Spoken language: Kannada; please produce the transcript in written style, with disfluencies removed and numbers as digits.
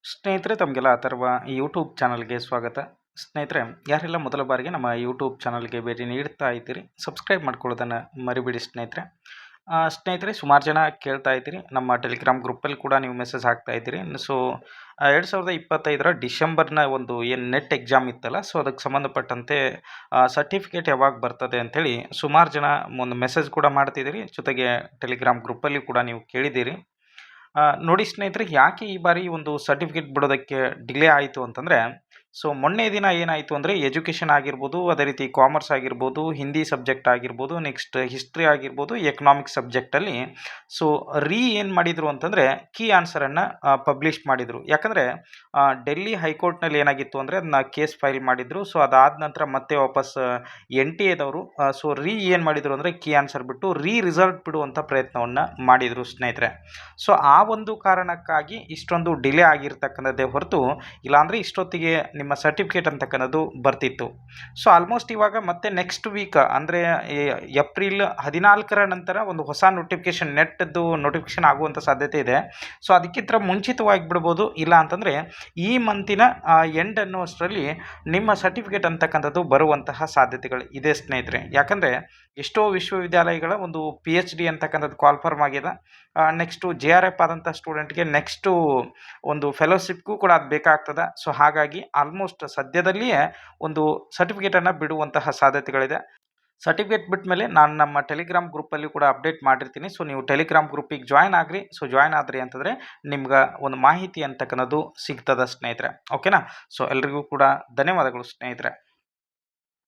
ಸ್ನೇಹಿತರೆ ತಮಗೆಲ್ಲ ಅಥರ್ವ ಯೂಟ್ಯೂಬ್ ಚಾನಲ್ಗೆ ಸ್ವಾಗತ. ಸ್ನೇಹಿತರೆ, ಯಾರೆಲ್ಲ ಮೊದಲ ಬಾರಿಗೆ ನಮ್ಮ ಯೂಟ್ಯೂಬ್ ಚಾನಲ್ಗೆ ಭೇಟಿ ನೀಡ್ತಾ ಇದ್ದೀರಿ, ಸಬ್ಸ್ಕ್ರೈಬ್ ಮಾಡ್ಕೊಳ್ಳೋದನ್ನು ಮರಿಬೇಡಿ ಸ್ನೇಹಿತರೆ. ಸ್ನೇಹಿತರೆ, ಸುಮಾರು ಜನ ಕೇಳ್ತಾ ಇದ್ದೀರಿ, ನಮ್ಮ ಟೆಲಿಗ್ರಾಮ್ ಗ್ರೂಪಲ್ಲಿ ಕೂಡ ನೀವು ಮೆಸೇಜ್ ಹಾಕ್ತಾ ಇದ್ದೀರಿ. ಸೊ 2025 ಡಿಸೆಂಬರ್ನ ಒಂದು ಏನು ನೆಟ್ ಎಕ್ಸಾಮ್ ಇತ್ತಲ್ಲ, ಸೊ ಅದಕ್ಕೆ ಸಂಬಂಧಪಟ್ಟಂತೆ ಸರ್ಟಿಫಿಕೇಟ್ ಯಾವಾಗ ಬರ್ತದೆ ಅಂಥೇಳಿ ಸುಮಾರು ಜನ ಒಂದು ಮೆಸೇಜ್ ಕೂಡ ಮಾಡ್ತಿದ್ದೀರಿ. ಜೊತೆಗೆ ಟೆಲಿಗ್ರಾಮ್ ಗ್ರೂಪಲ್ಲಿ ಕೂಡ ನೀವು ಕೇಳಿದ್ದೀರಿ. ನೋಡಿ ಸ್ನೇಹಿತರೆ, ಯಾಕೆ ಈ ಬಾರಿ ಒಂದು ಸರ್ಟಿಫಿಕೇಟ್ ಬಿಡೋದಕ್ಕೆ ಡಿಲೇ ಆಯಿತು ಅಂತಂದರೆ, ಸೊ ಮೊನ್ನೆ ದಿನ ಏನಾಯಿತು ಅಂದರೆ ಎಜುಕೇಷನ್ ಆಗಿರ್ಬೋದು, ಅದೇ ರೀತಿ ಕಾಮರ್ಸ್ ಆಗಿರ್ಬೋದು, ಹಿಂದಿ ಸಬ್ಜೆಕ್ಟ್ ಆಗಿರ್ಬೋದು, ನೆಕ್ಸ್ಟ್ ಹಿಸ್ಟ್ರಿ ಆಗಿರ್ಬೋದು, ಎಕನಾಮಿಕ್ಸ್ ಸಬ್ಜೆಕ್ಟಲ್ಲಿ ಸೊ ಏನು ಮಾಡಿದರು ಅಂತಂದರೆ ಕೀ ಆನ್ಸರನ್ನು ಪಬ್ಲಿಷ್ ಮಾಡಿದರು. ಯಾಕಂದರೆ ಡೆಲ್ಲಿ ಹೈಕೋರ್ಟ್ನಲ್ಲಿ ಏನಾಗಿತ್ತು ಅಂದರೆ ಅದನ್ನ ಕೇಸ್ ಫೈಲ್ ಮಾಡಿದರು. ಸೊ ಅದಾದ ನಂತರ ಮತ್ತೆ ವಾಪಸ್ NTA ಸೊ ಏನು ಮಾಡಿದರು ಅಂದರೆ ಕೀ ಆನ್ಸರ್ ಬಿಟ್ಟು ರಿಸಲ್ಟ್ ಬಿಡುವಂಥ ಪ್ರಯತ್ನವನ್ನು ಮಾಡಿದರು ಸ್ನೇಹಿತರೆ. ಸೊ ಆ ಒಂದು ಕಾರಣಕ್ಕಾಗಿ ಇಷ್ಟೊಂದು ಡಿಲೇ ಆಗಿರ್ತಕ್ಕಂಥದ್ದೇ ಹೊರತು, ಇಲ್ಲಾಂದರೆ ಇಷ್ಟೊತ್ತಿಗೆ ನಿಮ್ಮ ಸರ್ಟಿಫಿಕೇಟ್ ಅಂತಕ್ಕಂಥದ್ದು ಬರ್ತಿತ್ತು. ಸೊ ಆಲ್ಮೋಸ್ಟ್ ಇವಾಗ ಮತ್ತೆ ನೆಕ್ಸ್ಟ್ ವೀಕ್ ಅಂದರೆ ಏಪ್ರಿಲ್ 14 ನಂತರ ಒಂದು ಹೊಸ ನೆಟ್ದು ನೋಟಿಫಿಕೇಶನ್ ಆಗುವಂಥ ಸಾಧ್ಯತೆ ಇದೆ. ಸೊ ಅದಕ್ಕಿಂತ ಮುಂಚಿತವಾಗಿ ಬಿಡ್ಬೋದು, ಇಲ್ಲ ಅಂತಂದರೆ ಈ ಮಂತಿನ ಎಂಡ್ ಅನ್ನುವಷ್ಟರಲ್ಲಿ ನಿಮ್ಮ ಸರ್ಟಿಫಿಕೇಟ್ ಅಂತಕ್ಕಂಥದ್ದು ಬರುವಂತಹ ಸಾಧ್ಯತೆಗಳು ಇದೆ ಸ್ನೇಹಿತರೆ. ಯಾಕಂದರೆ ಎಷ್ಟೋ ವಿಶ್ವವಿದ್ಯಾಲಯಗಳ ಒಂದು PhD ಅಂತಕ್ಕಂಥದ್ದು ಕಾಲ್ಫರ್ಮ್ ಆಗಿದೆ. ನೆಕ್ಸ್ಟು JRF ಆದಂಥ ಸ್ಟೂಡೆಂಟ್ಗೆ ನೆಕ್ಸ್ಟು ಒಂದು ಫೆಲೋಶಿಪ್ಗೂ ಕೂಡ ಅದು ಬೇಕಾಗ್ತದೆ. ಸೊ ಹಾಗಾಗಿ ಆಲ್ಮೋಸ್ಟ್ ಸದ್ಯದಲ್ಲಿಯೇ ಒಂದು ಸರ್ಟಿಫಿಕೇಟನ್ನು ಬಿಡುವಂತಹ ಸಾಧ್ಯತೆಗಳಿದೆ. ಸರ್ಟಿಫಿಕೇಟ್ ಬಿಟ್ಟ ಮೇಲೆ ನಾನು ನಮ್ಮ ಟೆಲಿಗ್ರಾಮ್ ಗ್ರೂಪಲ್ಲಿ ಕೂಡ ಅಪ್ಡೇಟ್ ಮಾಡಿರ್ತೀನಿ. ಸೊ ನೀವು ಟೆಲಿಗ್ರಾಮ್ ಗ್ರೂಪಿಗೆ ಜಾಯ್ನ್ ಆಗಿರಿ. ಸೊ ಜಾಯ್ನ್ ಆದ್ರಿ ಅಂತಂದರೆ ನಿಮ್ಗೆ ಒಂದು ಮಾಹಿತಿ ಅಂತಕ್ಕನ್ನೋದು ಸಿಗ್ತದೆ ಸ್ನೇಹಿತರೆ. ಓಕೆನಾ? ಸೊ ಎಲ್ರಿಗೂ ಕೂಡ ಧನ್ಯವಾದಗಳು ಸ್ನೇಹಿತರೆ.